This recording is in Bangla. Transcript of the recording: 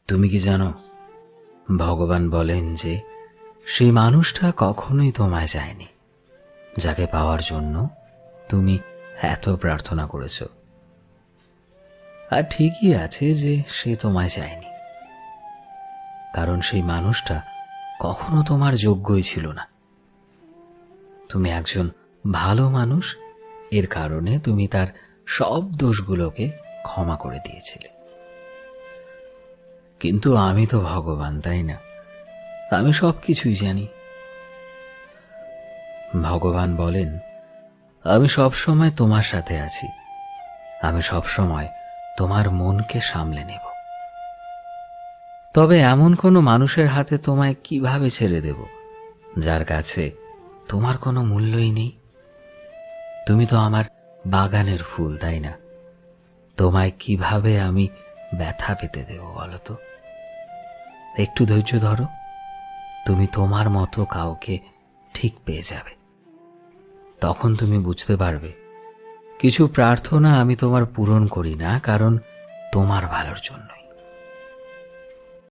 তুমি কি জানো, ভগবান বলেন যে সেই মানুষটা কখনোই তোমায় চায়নি, যাকে পাওয়ার জন্য তুমি এত প্রার্থনা করেছ। আর ঠিকই আছে যে সে তোমায় চায়নি, কারণ সেই মানুষটা কখনো তোমার যোগ্যই ছিল না। তুমি একজন ভালো মানুষ, এর কারণে তুমি তার সব দোষগুলোকে ক্ষমা করে দিয়েছিলে। কিন্তু আমি তো ভগবান, তাই না? আমি সব কিছুই জানি। ভগবান বলেন, আমি সব সময় তোমার সাথে আছি, আমি সব সময় তোমার মনকে সামলে নেব। তবে এমন কোনো মানুষের হাতে তোমায় কিভাবে ছেড়ে দেব, যার কাছে তোমার কোনো মূল্যই নেই? তুমি তো আমার বাগানের ফুল, তাই না? তোমায় কিভাবে আমি ব্যথা পেতে দেব বলো তো? একটু ধৈর্য ধরো, তুমি তোমার মতো কাউকে ঠিক পেয়ে যাবে। তখন তুমি বুঝতে পারবে, কিছু প্রার্থনা আমি তোমার পূরণ করি না, কারণ তোমার ভালোর জন্য।